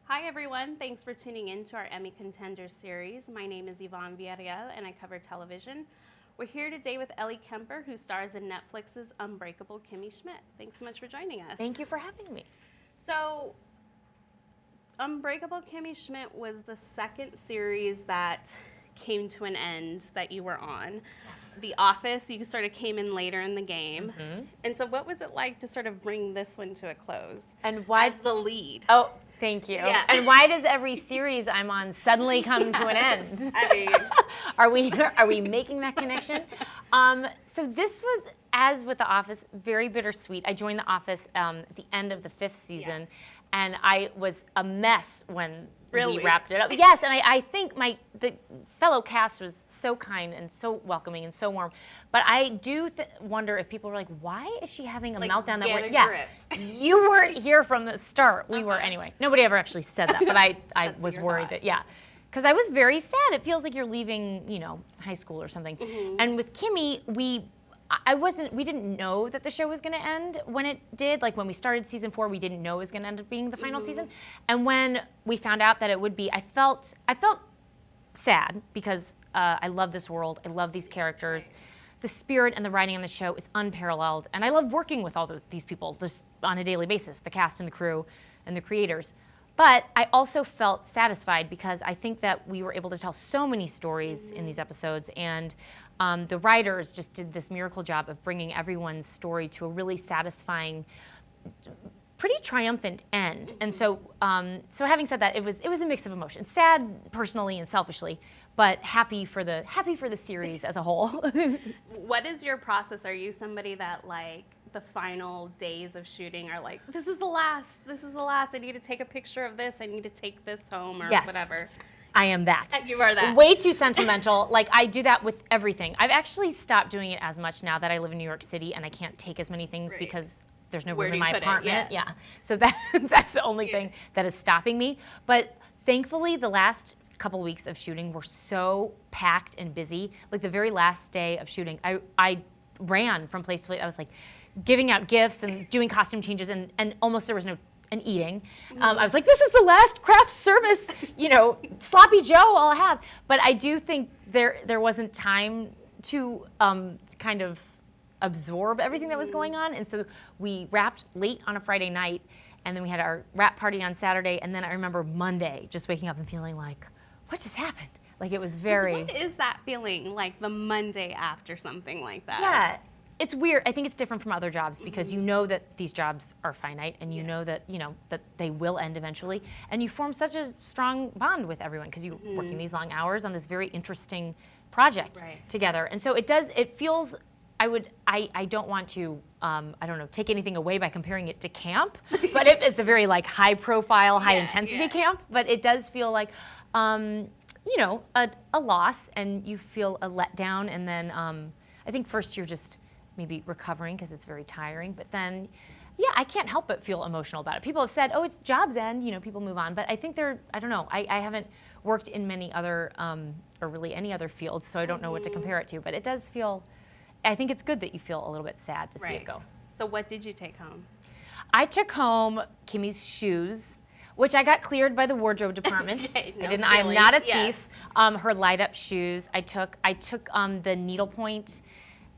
Hi everyone, thanks for tuning in to our Emmy Contenders series. My name is Yvonne Villarreal and I cover television. We're here today with Ellie Kemper, who stars in Netflix's Unbreakable Kimmy Schmidt. Thanks so much for joining us. Thank you for having me. So, Unbreakable Kimmy Schmidt was the second series that came to an end that you were on. The Office, you sort of came in later in the game. Mm-hmm. And so what was it like to sort of bring this one to a close? And why as the lead? Oh, thank you. Yeah. And why does every series I'm on suddenly come to an end? I mean, are we making that connection? So this was, as with The Office, very bittersweet. I joined The Office at the end of the 5th season, and I was a mess when we wrapped it up. Yes, and I think the fellow cast was so kind and so welcoming and so warm. But I do wonder if people were like, why is she having a meltdown? Grip. You weren't here from the start. We were anyway. Nobody ever actually said that, but I was worried that, because I was very sad. It feels like you're leaving, high school or something. Mm-hmm. And with Kimmy, we didn't know that the show was going to end when it did. Like when we started season 4, we didn't know it was going to end up being the final season. And when we found out that it would be, I felt sad because I love this world. I love these characters. The spirit and the writing on the show is unparalleled. And I love working with all these people just on a daily basis, the cast and the crew and the creators. But I also felt satisfied because I think that we were able to tell so many stories in these episodes, and the writers just did this miracle job of bringing everyone's story to a really satisfying, pretty triumphant end. And so having said that, it was a mix of emotions, sad personally and selfishly, but happy for the series as a whole. What is your process? Are you somebody that the final days of shooting are like, this is the last, I need to take a picture of this, I need to take this home or whatever? I am that. You are that. Way too sentimental. I do that with everything. I've actually stopped doing it as much now that I live in New York City and I can't take as many things because there's no room in my apartment. Yeah. So that's the only thing that is stopping me. But thankfully, the last couple weeks of shooting were so packed and busy. Like the very last day of shooting, I ran from place to place. I was giving out gifts and doing costume changes, and almost there was no eating. I was like, this is the last craft service, sloppy Joe I'll have. But I do think there wasn't time to kind of absorb everything that was going on. And so we wrapped late on a Friday night, and then we had our wrap party on Saturday. And then I remember Monday just waking up and feeling like, what just happened? It was very... What is that feeling like the Monday after something like that? Yeah. It's weird. I think it's different from other jobs because you know that these jobs are finite and you know that that they will end eventually, and you form such a strong bond with everyone because you're working these long hours on this very interesting project together. And so it feels I don't want to take anything away by comparing it to camp, but it's a very high profile, high intensity camp, but it does feel like a loss, and you feel a letdown, and then I think first you're just maybe recovering because it's very tiring, but then, I can't help but feel emotional about it. People have said, oh, it's job's end, people move on, but I think I don't know, I haven't worked in many other, or really any other fields, so I don't know what to compare it to, but it does feel, I think it's good that you feel a little bit sad to see it go. So what did you take home? I took home Kimmy's shoes, which I got cleared by the wardrobe department. I'm not a thief. Her light up shoes. I took the needlepoint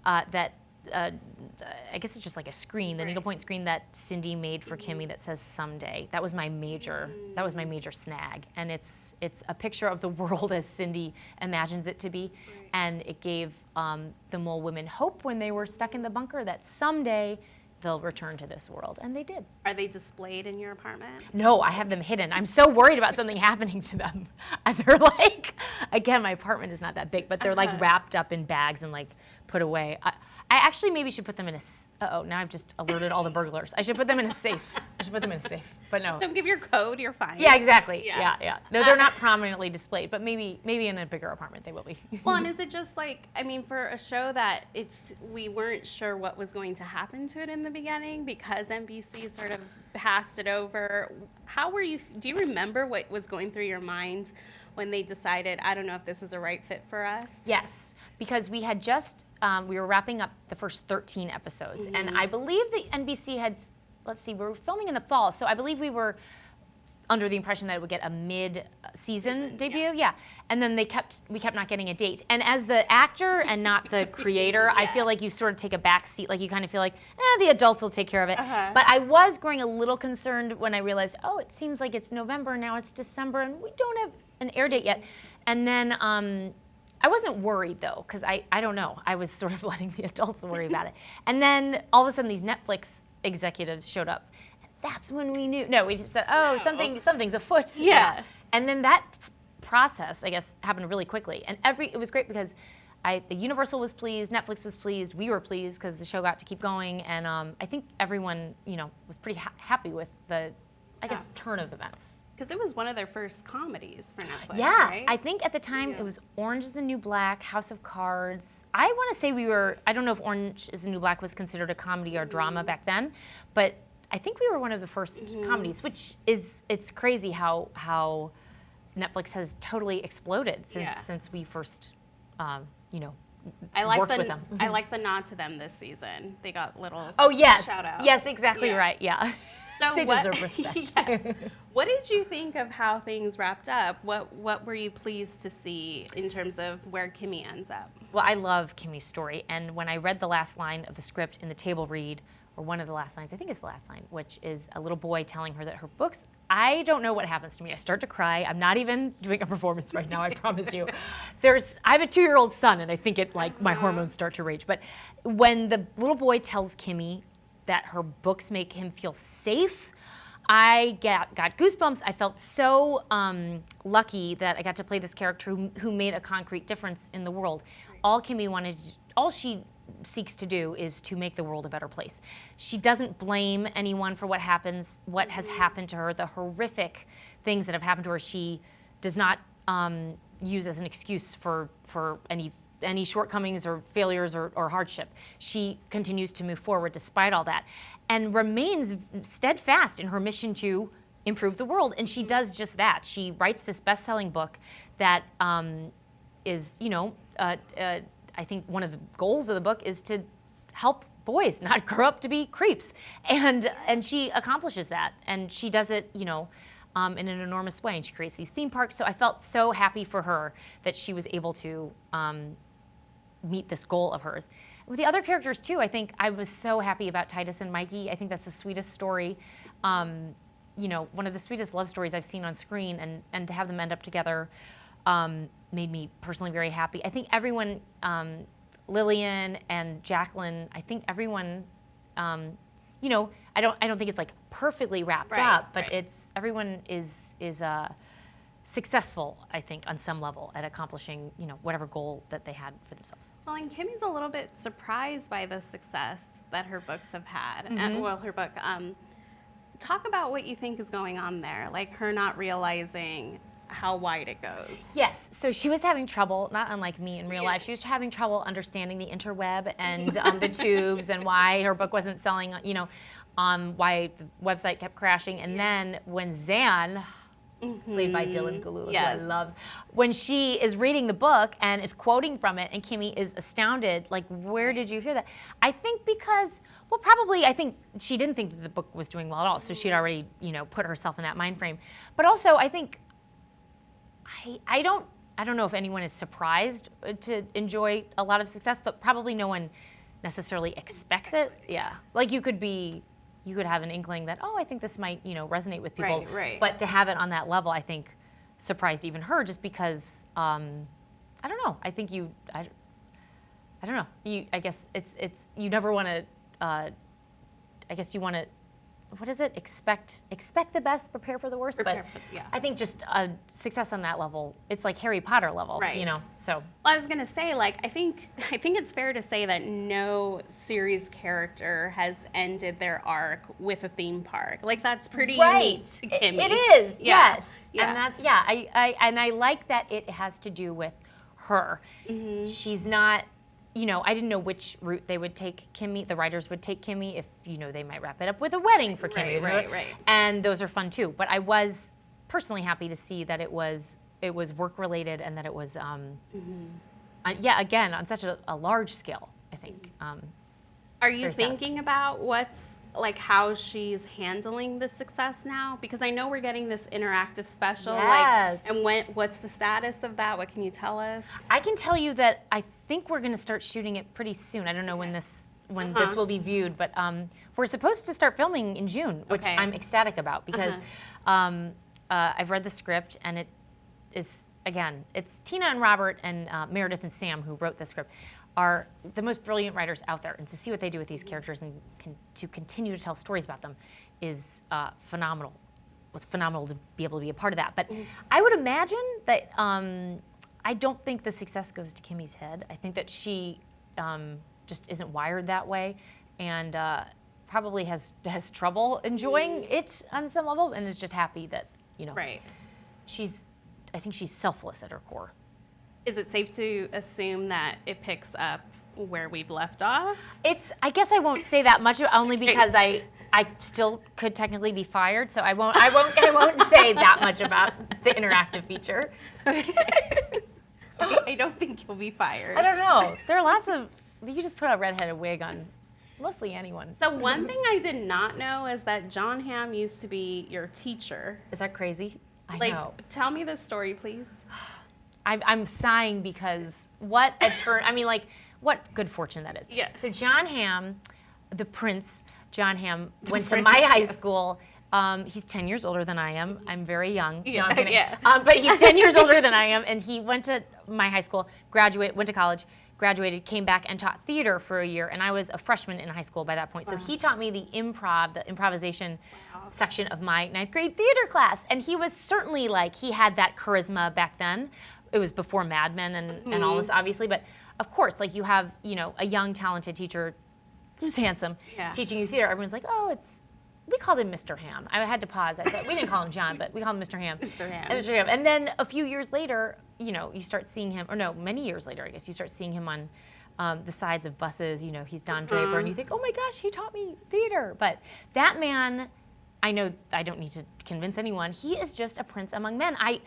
that I guess it's just like a screen, the needlepoint screen that Cindy made for Kimmy that says someday. That was my major snag, and it's a picture of the world as Cindy imagines it to be, and it gave the mole women hope when they were stuck in the bunker that someday they'll return to this world, and they did. Are they displayed in your apartment? No, I have them hidden. I'm so worried about something happening to them. They're again, my apartment is not that big, but they're wrapped up in bags and put away. I actually maybe should put them in a... Uh-oh, now I've just alerted all the burglars. I should put them in a safe. But no. Just don't give your code, you're fine. Yeah, exactly. Yeah. No, they're not prominently displayed, but maybe in a bigger apartment they will be. Well, and is it just for a show that we weren't sure what was going to happen to it in the beginning because NBC sort of passed it over, do you remember what was going through your mind when they decided, I don't know if this is a right fit for us? Yes, because we had just, we were wrapping up the first 13 episodes, and I believe the NBC had, we were filming in the fall, so I believe we were under the impression that it would get a mid-season debut. Yeah. And then we kept not getting a date. And as the actor and not the creator, I feel like you sort of take a back seat. Like you kind of feel like, the adults will take care of it. But I was growing a little concerned when I realized, it seems like it's November, now it's December, and we don't have an air date yet. And then I wasn't worried though, because I don't know. I was sort of letting the adults worry about it. And then all of a sudden these Netflix executives showed up. That's when we knew. No, we just said, something's afoot. Yeah. And then that process, I guess, happened really quickly. And it was great because Universal was pleased, Netflix was pleased, we were pleased because the show got to keep going. And I think everyone, was pretty happy with the, turn of events. Because it was one of their first comedies for Netflix, Yeah, right? I think at the time it was Orange is the New Black, House of Cards. I want to say I don't know if Orange is the New Black was considered a comedy or drama back then, but I think we were one of the first comedies, which it's crazy how Netflix has totally exploded since we first, worked with them. I like the nod to them this season. They got little shout out. Yes, exactly right, yeah. So they deserve respect. Yes. What did you think of how things wrapped up? What were you pleased to see in terms of where Kimmy ends up? Well, I love Kimmy's story, and when I read the last line of the script in the table read, or one of the last lines, I think it's the last line, which is a little boy telling her that her books, I don't know what happens to me. I start to cry. I'm not even doing a performance right now, I promise you. I have a 2-year-old son, and I think my hormones start to rage. But when the little boy tells Kimmy that her books make him feel safe, I got goosebumps. I felt so lucky that I got to play this character who made a concrete difference in the world. All she seeks to do is to make the world a better place. She doesn't blame anyone for what has happened to her, the horrific things that have happened to her. She does not use as an excuse for any shortcomings or failures or hardship. She continues to move forward despite all that and remains steadfast in her mission to improve the world. And she does just that. She writes this best-selling book that is, I think one of the goals of the book is to help boys not grow up to be creeps. And she accomplishes that. And she does it, in an enormous way. And she creates these theme parks. So I felt so happy for her that she was able to meet this goal of hers. With the other characters too, I think I was so happy about Titus and Mikey. I think that's the sweetest story. One of the sweetest love stories I've seen on screen, and to have them end up together made me personally very happy. I think everyone, Lillian and Jacqueline, I think everyone, I don't think it's like perfectly wrapped up, but everyone is successful, I think, on some level at accomplishing, whatever goal that they had for themselves. Well, and Kimmy's a little bit surprised by the success that her books have had. And, her book. Talk about what you think is going on there, like her not realizing how wide it goes. Yes, so she was having trouble, not unlike me in real life, she was having trouble understanding the interweb and the tubes and why her book wasn't selling, why the website kept crashing. And then when Zan, played by Dylan Galula, who I love, when she is reading the book and is quoting from it and Kimmy is astounded, like, where did you hear that? I think because, I think she didn't think that the book was doing well at all, so she'd already, put herself in that mind frame. But also, I think, I don't know if anyone is surprised to enjoy a lot of success, but probably no one necessarily expects it. Yeah, like you could have an inkling that, I think this might, resonate with people. Right. But to have it on that level, I think, surprised even her, just because, I don't know. I think I don't know. I guess it's you never want to. I guess you want to. What is it? Expect the best, prepare for the worst. I think just success on that level, it's like Harry Potter level, So. Well, I was gonna say, I think it's fair to say that no series character has ended their arc with a theme park. Like that's pretty unique to Kimmy. It is, yes. And I like that it has to do with her. She's not. I didn't know which route they would take Kimmy. The writers would take Kimmy if, they might wrap it up with a wedding for Kimmy. Right. And those are fun too. But I was personally happy to see that it was work related and that it was, again, on such a large scale, I think. Are you thinking about what's like how she's handling the success now? Because I know we're getting this interactive special. Yes. Like, and what's the status of that? What can you tell us? I can tell you that I think we're going to start shooting it pretty soon. I don't know when this will be viewed, but we're supposed to start filming in June, which I'm ecstatic about because I've read the script and it is, again, it's Tina and Robert and Meredith and Sam who wrote the script are the most brilliant writers out there, and to see what they do with these characters and to continue to tell stories about them is phenomenal. It's phenomenal to be able to be a part of that. But I would imagine that I don't think the success goes to Kimmy's head. I think that she just isn't wired that way, and probably has trouble enjoying it on some level, and is just happy that Right. I think she's selfless at her core. Is it safe to assume that it picks up where we've left off? I guess I won't say that much, only because I still could technically be fired, so I won't say that much about the interactive feature. I don't think you'll be fired. I don't know. There are lots of, you can just put a redheaded wig on mostly anyone. So one thing I did not know is that John Hamm used to be your teacher. Is that crazy? I know. Tell me the story, please. I'm sighing because what a turn. I mean, like, what good fortune that is. Yeah. So John Hamm, the Prince, John Hamm, went to my high school. He's 10 years older than I am. I'm very young. Yeah, No, I'm kidding. yeah. But he's 10 years older than I am, and he went to my high school, went to college, graduated, came back and taught theater for a year, and I was a freshman in high school by that point. Wow. So he taught me the improvisation section of my ninth grade theater class, and he was certainly he had that charisma back then. It was before Mad Men and all this, obviously, but of course, you have, a young, talented teacher who's handsome teaching you theater. Everyone's like, oh, we called him Mr. Hamm. I had to pause. I said, we didn't call him John, but we called him Mr. Hamm. Mr. Hamm. Mr. Hamm. And then a few years later, you start seeing him, or no, many years later, I guess, you start seeing him on the sides of buses. He's Don Draper, and you think, oh my gosh, he taught me theater. But that man, I know I don't need to convince anyone, he is just a prince among men. I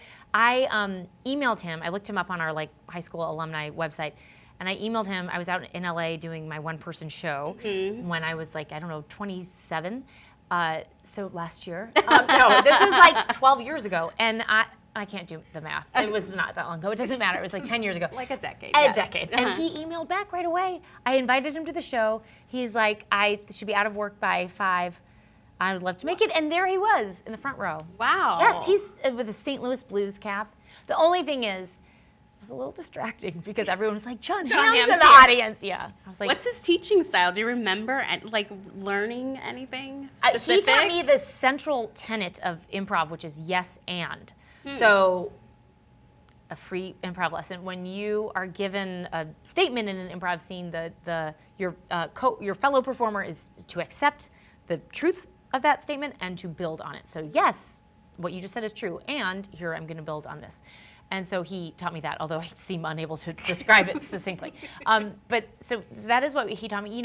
emailed him. I looked him up on our high school alumni website, and I emailed him. I was out in LA doing my one-person show when I was 27. So last year. No, this was 12 years ago, and I can't do the math. It was not that long ago. It doesn't matter. It was 10 years ago. Like a decade. A yes. decade. And he emailed back right away. I invited him to the show. He's like, I should be out of work by 5. I would love to make it. And there he was in the front row. Wow. Yes, he's with a St. Louis Blues cap. The only thing is, it was a little distracting because everyone was like, John Hamm's in the audience. Yeah. I was like, what's his teaching style? Do you remember learning anything he specific? taught me the central tenet of improv, which is yes and. So a free improv lesson, when you are given a statement in an improv scene, your fellow performer is to accept the truth of that statement and to build on it. So yes, what you just said is true, and here I'm going to build on this. And so he taught me that, although I seem unable to describe it succinctly. But so that is what he taught me.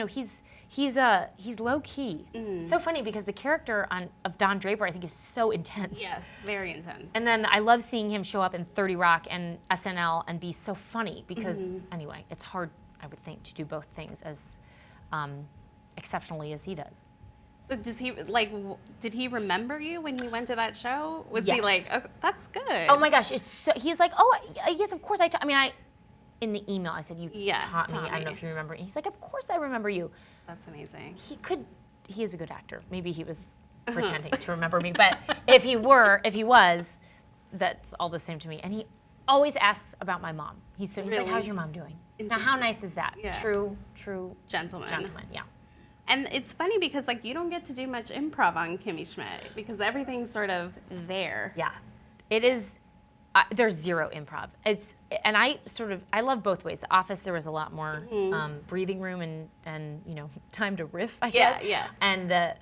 He's low key. It's so funny because the character of Don Draper, I think, is so intense. Yes, very intense. And then I love seeing him show up in 30 Rock and SNL and be so funny because anyway, it's hard, I would think, to do both things as exceptionally as he does. So did he remember you when you went to that show? Was Yes. he like, oh, that's good? Oh my gosh, he's like, oh, yes, of course in the email I said, you taught me. I don't know if you remember. And he's like, of course I remember you. That's amazing. He is a good actor. Maybe he was pretending to remember me, but if he was, that's all the same to me. And he always asks about my mom. He's like, how's your mom doing? Now, how nice is that? Yeah. True Gentleman, yeah. And it's funny because you don't get to do much improv on Kimmy Schmidt because everything's sort of there. Yeah, it is. There's zero improv. I love both ways. The Office, there was a lot more breathing room and time to riff, I guess. Yeah. And the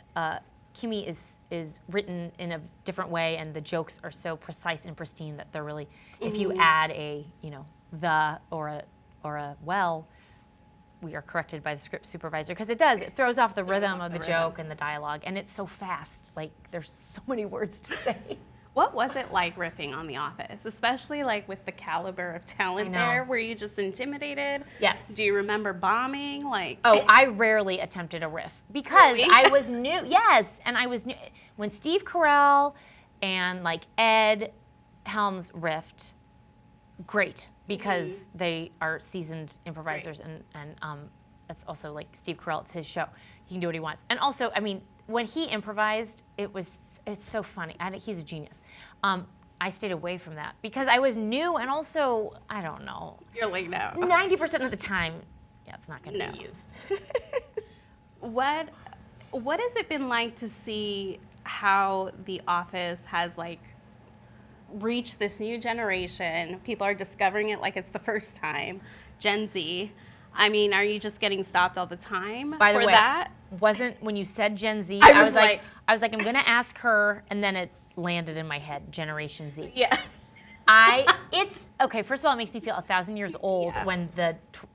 Kimmy is written in a different way, and the jokes are so precise and pristine that they're really, if you add a the or a well, we are corrected by the script supervisor because it throws off the rhythm of the joke and the dialogue, and it's so fast. There's so many words to say. What was it like riffing on The Office, especially like with the caliber of talent there? Were you just intimidated? Yes. Do you remember bombing? Oh, I rarely attempted a riff because Really? I was new. Yes, and I was new when Steve Carell and like Ed Helms riffed. Great, because they are seasoned improvisers, and it's also like Steve Carell. It's his show. He can do what he wants. And also, I mean, when he improvised, it's so funny. He's a genius. I stayed away from that because I was new, and also, I don't know. You're like, no. 90% of the time, yeah, it's not going to be used. What has it been like to see how The Office has like reached this new generation? People are discovering it like it's the first time. Gen Z. I mean, are you just getting stopped all the time By the for way, that? Wasn't when you said Gen Z, I was like, I'm going to ask her, and then it landed in my head, Generation Z. Yeah. It's okay. First of all, it makes me feel 1,000 years old when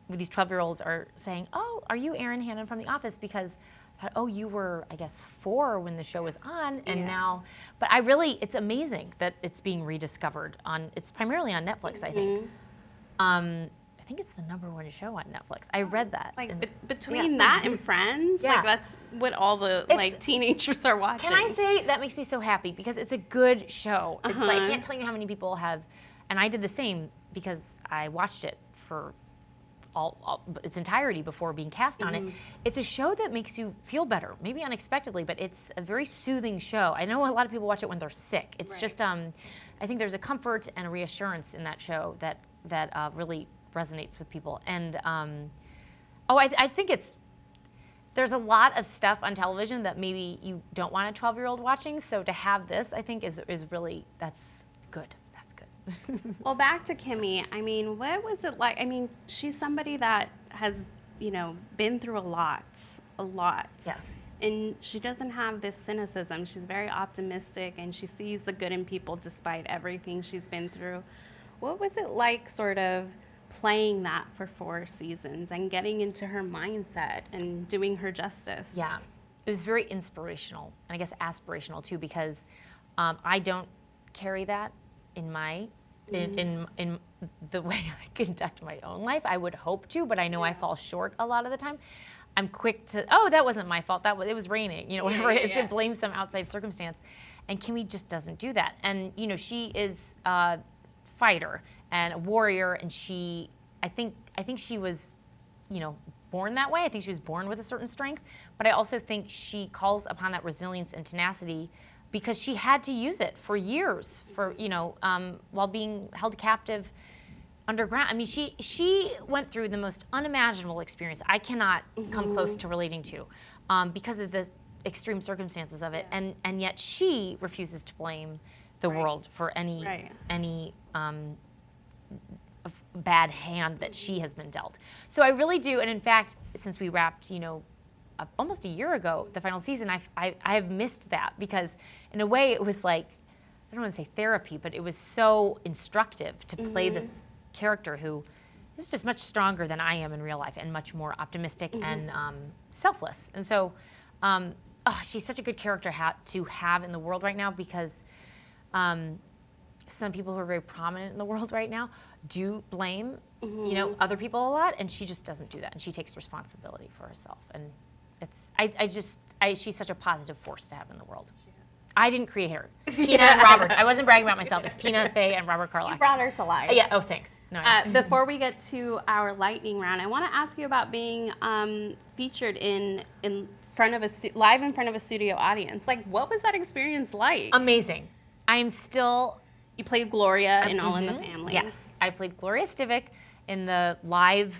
these 12-year-olds are saying, "Oh, are you Erin Hannon from The Office?" Because I thought, "Oh, you were, I guess, 4 when the show was on, and now." But it's amazing that it's being rediscovered it's primarily on Netflix, I think. I think it's the #1 show on Netflix. I read that. Like between that and Friends, like that's what all the like teenagers are watching. Can I say that makes me so happy because it's a good show. It's like, I can't tell you how many people have, and I did the same because I watched it for all its entirety before being cast on it. It's a show that makes you feel better, maybe unexpectedly, but it's a very soothing show. I know a lot of people watch it when they're sick. It's just, I think there's a comfort and a reassurance in that show that really resonates with people. And I think there's a lot of stuff on television that maybe you don't want a 12-year-old watching. So to have this, I think is really, that's good. That's good. Well, back to Kimmy. I mean, what was it like? I mean, she's somebody that has, been through a lot. Yeah. And she doesn't have this cynicism. She's very optimistic, and she sees the good in people despite everything she's been through. What was it like sort of playing that for 4 seasons and getting into her mindset and doing her justice? Yeah, it was very inspirational, and I guess aspirational too, because I don't carry that in my in the way I conduct my own life. I would hope to, but I know I fall short a lot of the time. I'm quick to, that wasn't my fault. It was raining, whatever it is, to blame some outside circumstance. And Kimmy just doesn't do that. And she is a fighter and a warrior, and I think she was, born that way. I think she was born with a certain strength, but I also think she calls upon that resilience and tenacity because she had to use it for years, while being held captive underground. I mean, she went through the most unimaginable experience I cannot come close to relating to, because of the extreme circumstances of it, and yet she refuses to blame the world for any bad hand that she has been dealt. So I really do, and in fact, since we wrapped, almost a year ago, the final season, I have missed that because in a way it was like, I don't want to say therapy, but it was so instructive to play this character who is just much stronger than I am in real life and much more optimistic and selfless. And so she's such a good character to have in the world right now because some people who are very prominent in the world right now do blame, other people a lot, and she just doesn't do that, and she takes responsibility for herself. And she's such a positive force to have in the world. I didn't create her. Tina and Robert. I wasn't bragging about myself. It's Tina Fey and Robert Carlock. You brought her to life. Yeah. Oh, thanks. No. Before we get to our lightning round, I want to ask you about being featured in front of live in front of a studio audience. Like, what was that experience like? Amazing. I am still. You played Gloria in All in the Family. Yes, I played Gloria Stivic in the live,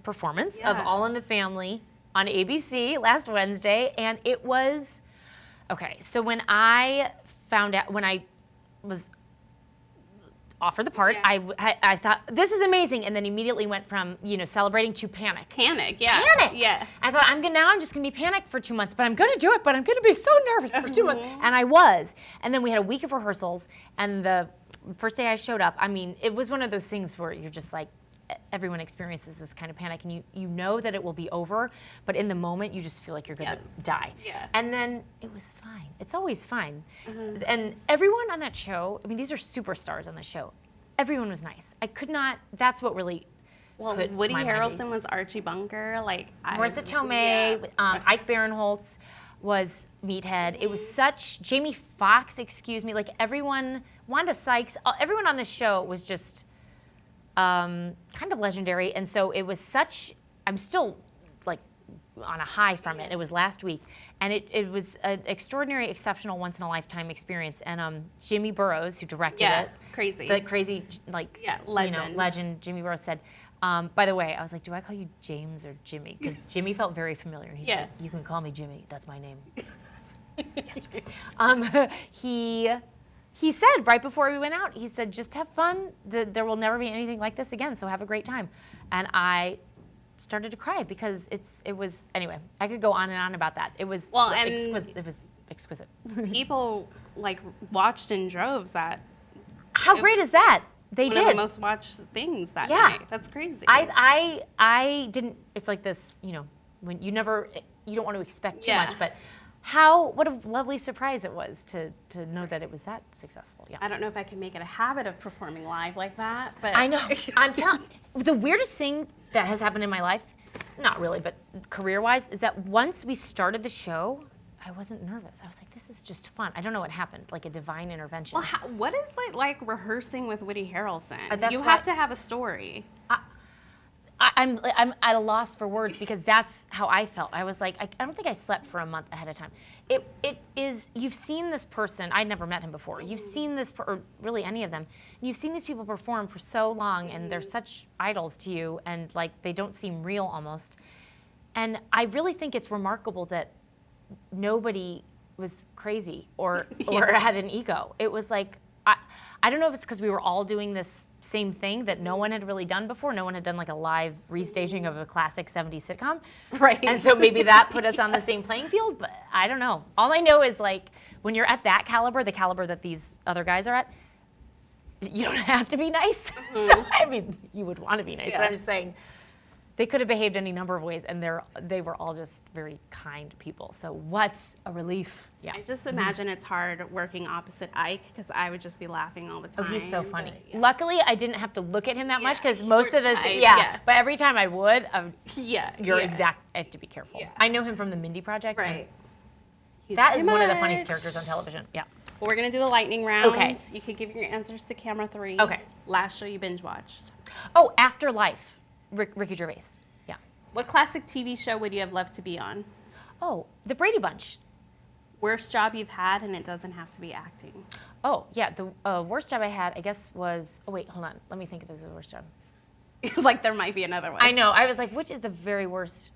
performance of All in the Family on ABC last Wednesday, and it was okay. So when I was offered the part, I thought this is amazing, and then immediately went from celebrating to panic. Panic, yeah. Panic. Yeah. I thought I'm just gonna be panicked for 2 months, but I'm gonna do it. But I'm gonna be so nervous for 2 months, and I was. And then we had a week of rehearsals, and the first day I showed up, I mean, it was one of those things where you're just like, everyone experiences this kind of panic, and you know that it will be over, but in the moment you just feel like you're gonna die. Yeah. And then it was fine. It's always fine. And everyone on that show, I mean, these are superstars on the show. Everyone was nice. I could not. That's what really. Well, put Woody my mind at Harrelson ease. was Archie Bunker. Like Marissa Tomei, Ike Barinholtz was Meathead. It was such, Jamie Foxx, excuse me, like everyone, Wanda Sykes, everyone on this show was just kind of legendary. And so it was such, I'm still like on a high from it. It was last week. And it was an extraordinary, exceptional, once in a lifetime experience. And Jimmy Burrows, who directed it. Crazy. The crazy, like, legend. Legend, Jimmy Burrows said, by the way, I was like, do I call you James or Jimmy? Because Jimmy felt very familiar. He said, you can call me Jimmy. That's my name. Yes. He said right before we went out, he said, just have fun. There will never be anything like this again, so have a great time. And I started to cry because it was, anyway, I could go on and on about that. It was exquisite. It was exquisite. People like watched in droves that. How great is that? They One did. of the most watched things that night. That's crazy. I didn't. It's like this, when you don't want to expect too much, but what a lovely surprise it was to know that it was that successful. Yeah. I don't know if I can make it a habit of performing live like that, but I know. I'm telling. The weirdest thing that has happened in my life, not really, but career-wise, is that once we started the show, I wasn't nervous. I was like, this is just fun. I don't know what happened, like a divine intervention. Well, what is it like rehearsing with Woody Harrelson? That's you why- have to have a story. I'm at a loss for words because that's how I felt. I was like, I don't think I slept for a month ahead of time. It is, you've seen this person, I'd never met him before. You've seen this, or really any of them, and you've seen these people perform for so long and they're such idols to you and like they don't seem real almost. And I really think it's remarkable that nobody was crazy or had an ego. It was like, I don't know if it's because we were all doing this same thing that no one had really done before. No one had done like a live restaging of a classic 70s sitcom. Right. And so maybe that put us on the same playing field, but I don't know. All I know is like when you're at that caliber, the caliber that these other guys are at, you don't have to be nice. So, I mean, you would want to be nice, but I'm just saying they could have behaved any number of ways, and they were all just very kind people. So what a relief. Yeah. I just imagine it's hard working opposite Ike because I would just be laughing all the Oh, time. he's so funny. But, Luckily, I didn't have to look at him that much because he most of the works side, But every time I would, you're yeah. exact. I have to be careful. Yeah. I know him from the Mindy Project. and Right. He's That too is one of the funniest much. characters on television. Yeah. Well, we're gonna do the lightning round. Okay. You could give your answers to camera 3. Okay. Last show you binge watched. Oh, Afterlife, Ricky Gervais. Yeah. What classic TV show would you have loved to be on? Oh, The Brady Bunch. Worst job you've had, and it doesn't have to be acting. Oh, yeah. The worst job I had, I guess, was. Oh wait, hold on. Let me think if this is the worst job. Like there might be another one. I know. I was like, which is the very worst?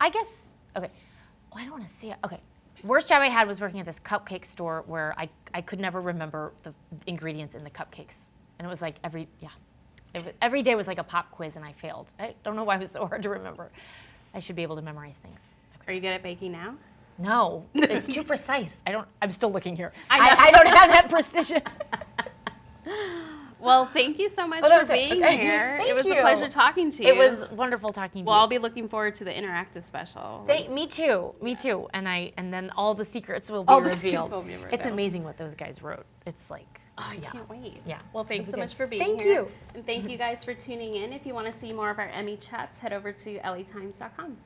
I guess. Okay. Oh, I don't want to see it. Okay. Worst job I had was working at this cupcake store where I could never remember the ingredients in the cupcakes, and it was like every day was like a pop quiz, and I failed. I don't know why it was so hard to remember. I should be able to memorize things. Are you good at baking now? No, it's too precise. I'm still looking here. I know. I don't have that precision. Well, thank you so much Oh, that for was it. being Okay. here. Thank It was you. a pleasure talking to you. It was wonderful talking to Well, you. I'll be looking forward to the interactive special. Me too. Me too. And then all the secrets will be All the secrets revealed. will be revealed. It's amazing what those guys wrote. It's like, I can't wait. Yeah. Well, thanks so It'll be much good. for being Thank here. you. And thank you guys for tuning in. If you want to see more of our Emmy chats, head over to ellietimes.com.